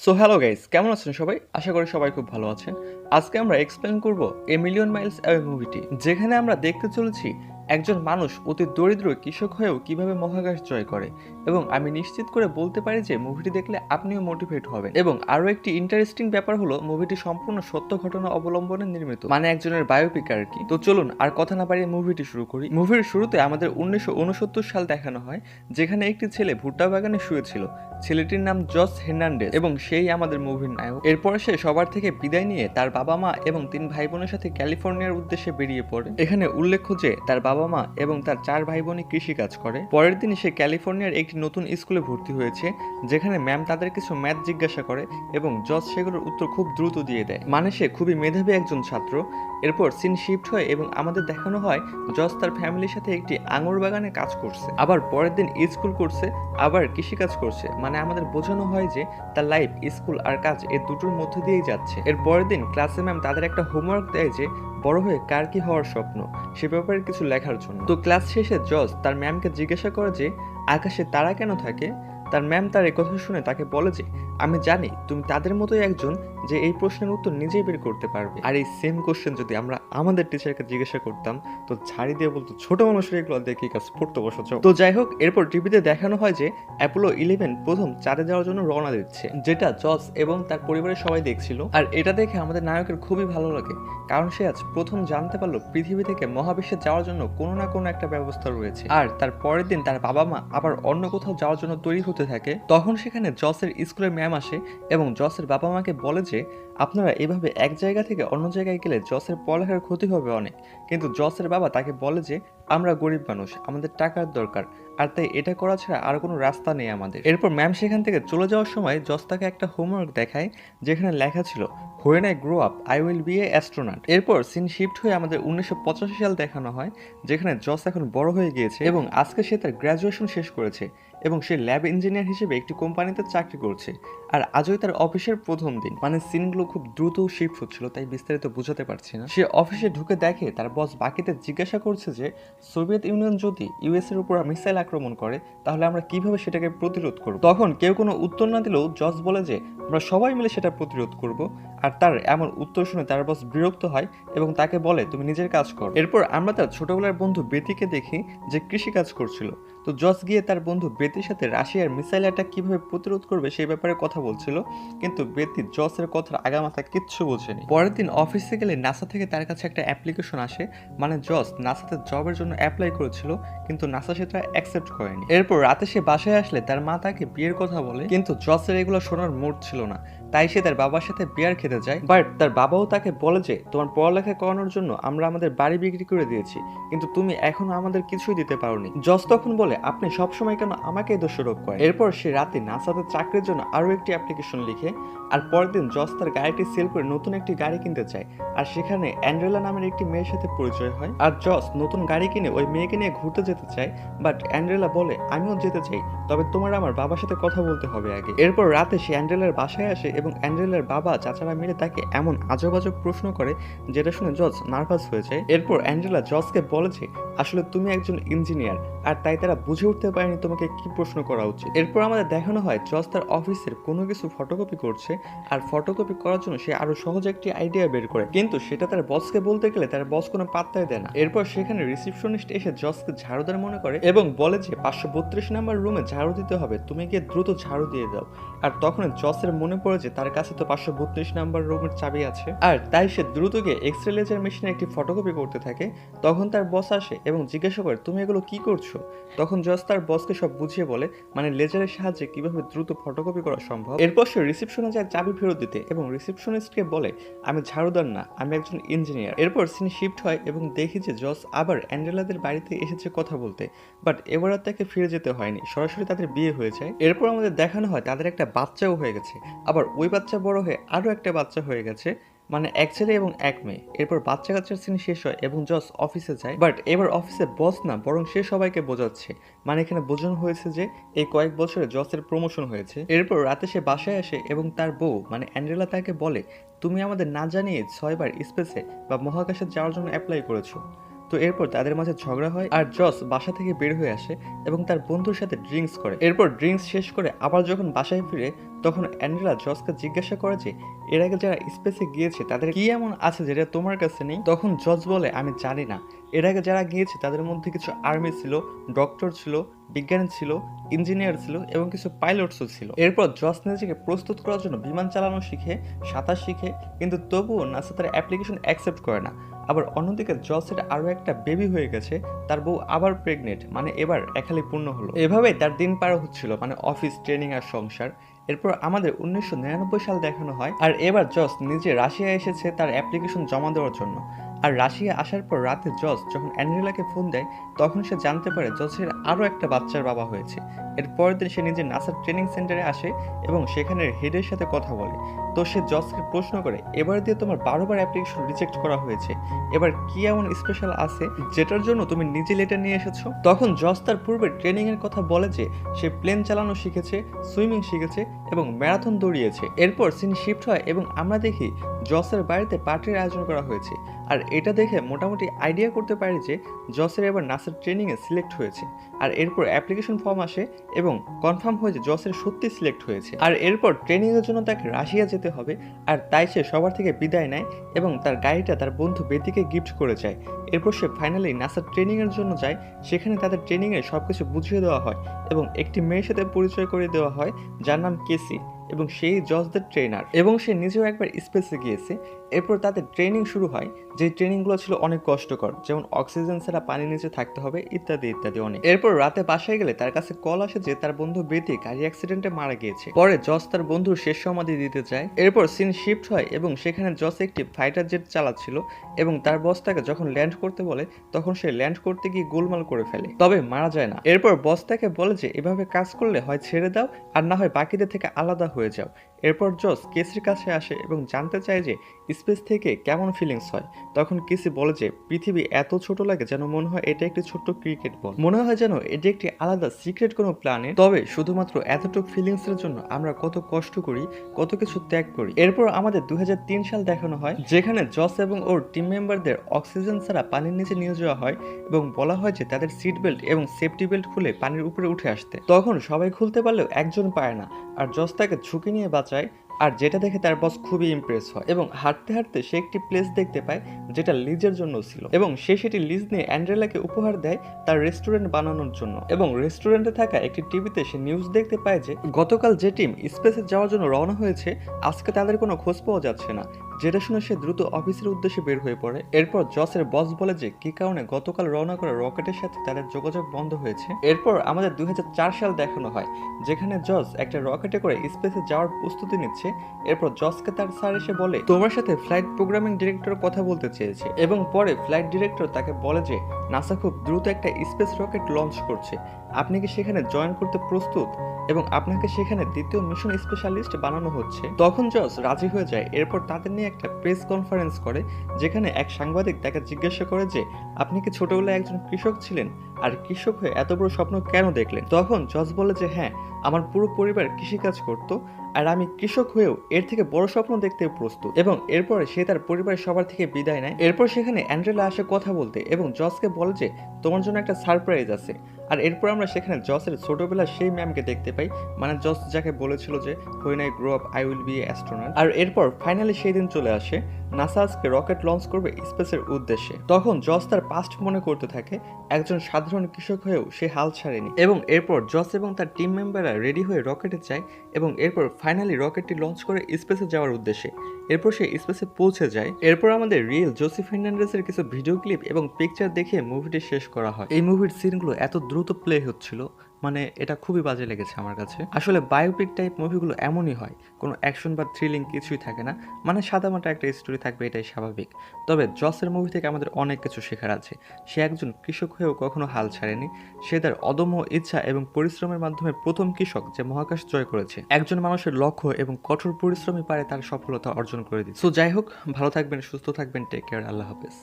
So hello guys, কেমন আছেন সবাই? আশা করি সবাই খুব ভালো আছেন। আজকে আমরা এক্সপ্লেন করব এ মিলিয়ন মাইলস অ্যাওয়ে মুভিটি, যেখানে আমরা দেখতে চলেছি একজন মানুষ অতি দরিদ্র কৃষক হয়েও কিভাবে মহাকাশ জয় করে। এবং আমি নিশ্চিত করে বলতে পারি যে মুভিটি দেখলে আপনিও মোটিভেট হবেন। এবং আরও একটি ইন্টারেস্টিং ব্যাপার হলো মুভিটি সম্পূর্ণ সত্য ঘটনা অবলম্বনে নির্মিত, মানে একজনের বায়োপিক আর কি। তো চলুন আর কথা না বাড়িয়ে মুভিটি শুরু করি। মুভির শুরুতে আমাদের 1969 সাল দেখানো হয়, যেখানে একটি ছেলে ভুট্টা বাগানে শুয়েছিল। ছেলেটির নাম জস হের্নান্ডেজ এবং সেই আমাদের মুভির নায়ক। এরপর সে সবার থেকে বিদায় নিয়ে তার বাবা মা এবং 3 ভাই বোনের সাথে ক্যালিফোর্নিয়ার উদ্দেশ্যে বেরিয়ে পড়ে। এখানে উল্লেখ্য যে তার বাবা মা এবং তার 4 ভাই বোনই কৃষি কাজ করে। পরের দিন সে ক্যালিফোর্নিয়ার একটি নতুন স্কুলে ভর্তি হয়েছে, যেখানে ম্যাম তাদের কিছু ম্যাথ জিজ্ঞাসা করে এবং জস সেগুলোর উত্তর খুব দ্রুত দিয়ে দেয়, মানে সে খুবই মেধাবী একজন ছাত্র। এরপর সিন শিফট হয় এবং আমাদের দেখানো হয় জস তার ফ্যামিলির সাথে একটি আঙুর বাগানে কাজ করছে, আবার পরের দিন স্কুল করছে, আবার কৃষি কাজ করছে। মানে আমাদের বোঝানো হয় যে তার লাইফ স্কুল আর কাজ এই দুটোর মধ্যে দিয়েই যাচ্ছে। এর পরের দিন ক্লাসে ম্যাম তাদের একটা হোমওয়ার্ক দেয় যে বড় হয়ে কার কি হওয়ার স্বপ্ন সে ব্যাপারে কিছু লেখার জন্য। তো ক্লাস শেষে জস তার ম্যামকে জিজ্ঞাসা করে যে আকাশে তারা কেন থাকে। তার ম্যাম তার এই কথা শুনে তাকে বলে যে আমি জানি তুমি তাদের মতোই একজন যে এই প্রশ্নের উত্তর নিজেই বের করতে পারবে। আর এই সেম কোশ্চেন যদি আমরা আমাদের টিচারকে জিজ্ঞাসা করতাম তো ছাড়ি দিয়ে বলতো ছোট মানুষের এগুলো দেখি কাজ পড়তে বসেছ। তো যাই হোক, এরপর টিভিতে দেখানো হয় যে অ্যাপোলো 11 প্রথম চাঁদে যাওয়ার জন্য রওনা দিচ্ছে, যেটা জস এবং তার পরিবারের সবাই দেখছিল। আর এটা দেখে আমাদের নায়কের খুবই ভালো লাগে, কারণ সে আজ প্রথম জানতে পারলো পৃথিবী থেকে মহাবিশ্বে যাওয়ার জন্য কোনো না কোনো একটা ব্যবস্থা রয়েছে। আর তার পরের দিন তার বাবা মা আবার অন্য কোথাও যাওয়ার জন্য তৈরি হতে থাকে। তখন সেখানে জসের স্কুলের ম্যাম আসে এবং জসের বাবা মাকে বলে যে আপনারা এভাবে এক জায়গা থেকে অন্য জায়গায় গেলে জসের পড়ালেখার ক্ষতি হবে অনেক। কিন্তু জসের বাবা তাকে বলে যে আমরা গরিব মানুষ, আমাদের টাকার দরকার, আর তাই এটা করা ছাড়া আর কোনো রাস্তা নেই আমাদের। এরপর ম্যাম সেখান থেকে চলে যাওয়ার সময় জস তাকে একটা হোমওয়ার্ক দেখায়, যেখানে লেখা ছিল when I grow up I will be a astronaut. এরপর সিন শিফট হয়ে আমাদের 1985 সাল দেখানো হয়, যেখানে জস এখন বড় হয়ে গিয়েছে এবং আজকে সে তার গ্র্যাজুয়েশন শেষ করেছে এবং সে ল্যাব ইঞ্জিনিয়ার হিসেবে একটি কোম্পানিতে চাকরি করছে। আর আজই তার অফিসের প্রথম দিন। মানে সিনগুলো খুব দ্রুত শিফট হচ্ছিল, তাই বিস্তারিত বোঝাতে পারছি না। সে অফিসে ঢুকে দেখে তার বস বাকিদের জিজ্ঞাসা করছে যে সোভিয়েত ইউনিয়ন যদি ইউএস এর উপর মিসাইল আক্রমণ করে তাহলে আমরা কিভাবে সেটাকে প্রতিরোধ করব। তখন কেউ কোনো উত্তর না দিলেও জস বলে যে আমরা সবাই মিলে সেটা প্রতিরোধ করব। আর তার এমন উত্তর শুনে তার বস বিরক্ত হয় এবং তাকে বলে তুমি নিজের কাজ করো। এরপর আমরা তার ছোটবেলার বন্ধু বেতিকে দেখি, যে কৃষি কাজ করছিল। তো জস গিয়ে তার বন্ধু বেতির সাথে রাশিয়ার মিসাইল অ্যাটাক কিভাবে প্রতিরোধ করবে সেই ব্যাপারে কথা বলছিল, কিন্তু বেতি জসের কথার আগামাথা কিচ্ছু বোঝেনি। পরের দিন অফিসে গেলে নাসা থেকে তার কাছে একটা অ্যাপ্লিকেশন আসে, মানে জস নাসাতে জবের জন্য অ্যাপ্লাই করেছিল, কিন্তু নাসা সেটা অ্যাকসেপ্ট করেনি। এরপর রাতে সে বাসায় আসলে তার মা তাকে বিয়ের কথা বলে, কিন্তু জসের এগুলো শোনার মুড ছিল না, তাই সে তার বাবার সাথে বিয়ার খেতে যায়। বাট তার বাবাও তাকে বলে যে তোমার পড়ালেখা করানোর জন্য আমরা আমাদের বাড়ি বিক্রি করে দিয়েছি, কিন্তু তুমি এখনো আমাদের কিছুই দিতে পারোনি। জস তখন বলে আপনি সবসময় কেন আমাকে দোষারোপ করেন। এরপর সে রাতে নাসাতে চাকরির জন্য আরো একটি অ্যাপ্লিকেশন লিখে, আর পরের দিন জস তার গাড়িটি সেল করে নতুন একটি গাড়ি কিনতে চায়। আর সেখানে অ্যান্ড্রেলা নামের একটি মেয়ের সাথে পরিচয় হয়, আর জস নতুন গাড়ি কিনে ওই মেয়েকে নিয়ে ঘুরতে যেতে চায়। বাট অ্যান্ড্রেলা বলে আমিও যেতে চাই, তবে তোমার আমার বাবার সাথে কথা বলতে হবে আগে। এরপর রাতে সে অ্যান্ড্রেলার বাসায় আসে এবং অ্যান্ড্রেলার বাবা চাচারা মিলে তাকে এমন আজব আজব প্রশ্ন করে যেটা শুনে জস নার্ভাস হয়ে যায়। এরপর অ্যান্ড্রেলা জসকে বলে যে আসলে তুমি একজন ইঞ্জিনিয়ার, আর তাই তারা বুঝে উঠতে পারেনি তোমাকে কি প্রশ্ন করা উচিত। এরপর আমাদের দেখানো হয় জস তার অফিসের কোনো কিছু ফটোকপি করছে, আর ফটোকপি করার জন্য সে আরো সহজ একটি আইডিয়া বের করে, কিন্তু সেটা তার বসকে বলতে গেলে তার বস কোনো পাত্তাই দেয় না। এরপর সেখানে রিসিপশনিস্ট এসে জসকে ঝাড়ুদার মনে করে এবং বলে যে 532 নাম্বার রুমে ঝাড়ু দিতে হবে, তুমি গিয়ে দ্রুত ঝাড়ু দিয়ে দাও। আর তখন জসের মনে পড়ে যে তার কাছে তো 532 নাম্বার রুমের চাবি আছে, আর তাই সে দ্রুত গিয়ে এক্সরে লেজার মেশিনে একটি ফটোকপি করতে থাকে। তখন তার বস আসে এবং জিজ্ঞাসা করে তুমি এগুলো কি করছো। তখন জস তার বসকে সব বুঝিয়ে বলে, মানে লেজারের সাহায্যে কিভাবে দ্রুত ফটোকপি করা সম্ভব। এরপর সে রিসিপশনে যায় চাবি ফেরত দিতে এবং রিসিপশনিস্টকে বলে আমি ঝাড়ুদার না, আমি একজন ইঞ্জিনিয়ার। এরপর সিন শিফট হয় এবং দেখি যে জস আবার অ্যান্ড্রেলাদের বাড়িতে এসেছে কথা বলতে, বাট এবার আর তাকে ফিরে যেতে হয়নি, সরাসরি তাদের বিয়ে হয়ে যায়। এরপর আমাদের দেখানো হয় তাদের একটা বাচ্চাও হয়ে গেছে, আবার ওই বাচ্চা বড় হয়ে আরো একটা বাচ্চা হয়ে গেছে, মানে এক ছেলে এবং এক মেয়ে। এরপর বাচ্চা কাচ্চার সিন শেষ হয় এবং জস অফিসে যায়, বাট এবার অফিসে বস না বরং সে সবাইকে বোঝাচ্ছে, মানে এখানে বোঝানো হয়েছে যে এই কয়েক বছরে জসের প্রমোশন হয়েছে। এরপর রাতে সে বাসায় আসে এবং তার বউ মানে অ্যান্ড্রেলা তাকে বলে তুমি আমাদের না জানিয়ে 6বার স্পেসে বা মহাকাশে যাওয়ার জন্য অ্যাপ্লাই করেছো। তো এরপর তাদের মাঝে ঝগড়া হয় আর জস বাসা থেকে বের হয়ে আসে এবং তার বন্ধুর সাথে ড্রিঙ্কস করে। এরপর ড্রিঙ্কস শেষ করে আবার যখন বাসায় ফিরে তখন অ্যান্ড্রেলা জসকে জিজ্ঞাসা করে যে এর আগে যারা স্পেসে গিয়েছে তাদের কি এমন আছে যেটা তোমার কাছে নেই। তখন জস বলে আমি জানি না, এর আগে যারা গিয়েছে তাদের মধ্যে কিছু আর্মি ছিল, ডক্টর ছিল, বিজ্ঞানী ছিল, ইঞ্জিনিয়ার ছিল এবং কিছু পাইলটসও ছিল। এরপর জস নিজেকে প্রস্তুত করার জন্য বিমান চালানো শিখে, সাঁতার শিখে, কিন্তু তবুও নাসা তার অ্যাপ্লিকেশন অ্যাকসেপ্ট করে না। আবার অন্যদিকে জসের আরও একটা বেবি হয়ে গেছে, তার বউ আবার প্রেগনেন্ট, মানে এবার একালি পূর্ণ হলো। এভাবেই তার দিন পার হচ্ছিল, মানে অফিস, ট্রেনিং আর সংসার। এরপর আমাদের 1999 সাল দেখানো হয় আর এবার জস নিজে রাশিয়া এসেছে তার অ্যাপ্লিকেশন জমা দেওয়ার জন্য। আর রাশিয়া আসার পর রাতে জস যখন অ্যান্ড্রেলাকে ফোন দেয় তখন সে জানতে পারে জসের আরও একটা বাচ্চার বাবা হয়েছে। এর পরের দিন সে নিজে নাসার ট্রেনিং সেন্টারে আসে এবং সেখানের হেডের সাথে কথা বলে। তো সে জসকে প্রশ্ন করে এবার দিয়ে তোমার 12বার অ্যাপ্লিকেশন রিজেক্ট করা হয়েছে, এবার কি এমন স্পেশাল আছে যেটার জন্য তুমি নিজে লেটার নিয়ে এসেছো। তখন জস তার পূর্বে ট্রেনিং এর কথা বলে যে সে প্লেন চালানো শিখেছে, সুইমিং শিখেছে এবং ম্যারাথন দৌড়িয়েছে। এরপর সিন শিফট হয় এবং আমরা দেখি জসের বাড়িতে পার্টির আয়োজন করা হয়েছে। আর এটা দেখে মোটামুটি আইডিয়া করতে পারি যে জসের এবার নাসার ট্রেনিংয়ে সিলেক্ট হয়েছে। আর এরপর অ্যাপ্লিকেশন ফর্ম আসে এবং কনফার্ম হয়ে যে জসের সত্যি সিলেক্ট হয়েছে। আর এরপর ট্রেনিংয়ের জন্য তাকে রাশিয়া যেতে হবে, আর তাই সে সবার থেকে বিদায় নেয় এবং তার গাড়িটা তার বন্ধু বেতিকে গিফট করে যায়। এরপর সে ফাইনালি নাসার ট্রেনিংয়ের জন্য যায়, সেখানে তাদের ট্রেনিংয়ে সব কিছু বুঝিয়ে দেওয়া হয় এবং একটি মেয়ের সাথে পরিচয় করে দেওয়া হয় যার নাম কেসি এবং সেই জসদের ট্রেনার এবং সে নিজেও একবার স্পেসে গিয়েছে। এরপর তাদের ট্রেনিং শুরু হয়, যে ট্রেনিংগুলো ছিল অনেক কষ্টকর, যেমন অক্সিজেন ছাড়া পানির নিচে থাকতে হবে ইত্যাদি ইত্যাদি অনেক। এরপর রাতে বাসায় গেলে তার কাছে কল আসে যে তার বন্ধু বেতি গাড়ি অ্যাক্সিডেন্টে মারা গিয়েছে। পরে জস তার বন্ধুর শেষ সমাধি দিতে যায়। এরপর সিন শিফট হয় এবং সেখানে জস একটি ফাইটার জেট চালাচ্ছিল এবং তার বস তাকে যখন ল্যান্ড করতে বলে তখন সে ল্যান্ড করতে গিয়ে গোলমাল করে ফেলে, তবে মারা যায় না। এরপর বস তাকে বলে যে এভাবে কাজ করলে হয় ছেড়ে দাও আর না হয় বাকিদের থেকে আলাদা হয়ে যাও। এরপর জস কেসির কাছে আসে এবং জানতে চায় যে স্পেস থেকে কেমন ফিলিংস হয়। তখন কেসি বলে যে পৃথিবী এত ছোট লাগে যেন মনে হয় এটা একটি ছোট্ট ক্রিকেট বল, মনে হয় যেন এটি একটি আলাদা সিক্রেট কোনো প্ল্যানেট, তবে শুধুমাত্র এতটুকু ফিলিংস এর জন্য আমরা কত কষ্ট করি, কত কিছু ত্যাগ করি। এরপর আমাদের 2003 সাল দেখানো হয়, যেখানে জস এবং ওর টিম মেম্বারদের অক্সিজেন ছাড়া পানির নিচে নিয়ে যাওয়া হয় এবং বলা হয় যে তাদের সিট বেল্ট এবং সেফটি বেল্ট খুলে পানির উপরে উঠে আসতে। তখন সবাই খুলতে পারলেও একজন পায় না আর জস তাকে ঝুঁকি নিয়ে বাঁচায়, আর যেটা দেখে তার বস খুবই ইমপ্রেস হয় এবং হাঁটতে হাঁটতে সে একটি প্লেস দেখতে পায় যেটা লিজের জন্য ছিল এবং সে সেটি লিজ নিয়ে অ্যান্ড্রেলাকে উপহার দেয় তার রেস্টুরেন্ট বানানোর জন্য। এবং রেস্টুরেন্টে থাকা একটি টিভিতে সে নিউজ দেখতে পায় যে গতকাল যে টিম স্পেসে যাওয়ার জন্য রওনা হয়েছে আজকে তাদের কোনো খোঁজ পাওয়া যাচ্ছে না, যেটা শুনে সে দ্রুত অফিসের উদ্দেশ্যে বের হয়ে পড়ে। এরপর জসের বস বলে যে কি কারণে গতকাল রওনা করা রকেটের সাথে তাদের যোগাযোগ বন্ধ হয়েছে। এরপর আমাদের 2004 সাল দেখানো হয়, যেখানে জস একটা রকেটে করে স্পেসে যাওয়ার প্রস্তুতি নিচ্ছে। এরপর জসকে তার স্যার এসে বলে তোমার সাথে ফ্লাইট প্রোগ্রামিং ডিরেক্টর কথা বলতে চেয়েছে এবং পরে ফ্লাইট ডিরেক্টর তাকে বলে যে নাসা খুব দ্রুত একটা স্পেস রকেট লঞ্চ করছে, আপনি কি সেখানে জয়েন করতে প্রস্তুত এবং আপনাকে সেখানে দ্বিতীয় মিশন স্পেশালিস্ট বানানো হচ্ছে। তখন জস রাজি হয়ে যায়। এরপর তাদের নিয়ে একটা প্রেস কনফারেন্স করে, যেখানে এক সাংবাদিক তাকে জিজ্ঞাসা করে যে আপনি কি ছোটবেলায় একজন কৃষক ছিলেন আর কৃষক হয়ে এত বড় স্বপ্ন কেন দেখলেন। তখন জস বলে যে হ্যাঁ, আমার পুরো পরিবার কৃষিকাজ করতো আর আমি কৃষক হয়েও এর থেকে বড় স্বপ্ন দেখতে প্রস্তুত। এবং এরপরে সে তার পরিবারের সবার থেকে বিদায় নেয়। এরপর সেখানে অ্যান্ড্রেলা আসে কথা বলতে এবং জসকে বলে যে তোমার জন্য একটা সারপ্রাইজ আছে। আর এরপর আমরা সেখানে জসের ছোটবেলার সেই ম্যামকে দেখতে পাই, মানে জস যাকে বলেছিল যে when I grow up I will be a astronaut. আর এরপর ফাইনালি সেই দিন চলে আসে, নাসা আজকে রকেট লঞ্চ করবে স্পেসের উদ্দেশ্যে। তখন জস তার পাস্ট মনে করতে থাকে, একজন সাধারণ কৃষক হয়েও সে হাল ছাড়েনি। এবং এরপর জস এবং তার টিম মেম্বাররা রেডি হয়ে রকেটে যায় এবং এরপর ফাইনালি রকেটটি লঞ্চ করে স্পেসে যাওয়ার উদ্দেশ্যে। এরপর সে স্পেসে পৌঁছে যায়। এরপর আমাদের রিয়েল জোসি ফার্নান্ডেজের কিছু ভিডিও ক্লিপ এবং পিকচার দেখে মুভিটি শেষ করা হয়। এই মুভির সিনগুলো এত দ্রুত প্লে হচ্ছিল, মানে এটা খুবই বাজে লেগেছে আমার কাছে। আসলে বায়োপিক টাইপ মুভিগুলো এমনই হয়, কোনো অ্যাকশন বা থ্রিলিং কিছুই থাকে না, মানে সাদামাটা একটা স্টোরি থাকবে, এটাই স্বাভাবিক। তবে জসের মুভি থেকে আমাদের অনেক কিছু শেখার আছে। সে একজন কৃষক হয়েও কখনো হাল ছাড়েনি, সে তার অদম্য ইচ্ছা এবং পরিশ্রমের মাধ্যমে প্রথম কৃষক যে মহাকাশ জয় করেছে। একজন মানুষের লক্ষ্য এবং কঠোর পরিশ্রমই পারে তার সফলতা অর্জন করে দিতে। সো যাই হোক, ভালো থাকবেন, সুস্থ থাকবেন, টেক কেয়ার, আল্লাহ হাফেজ।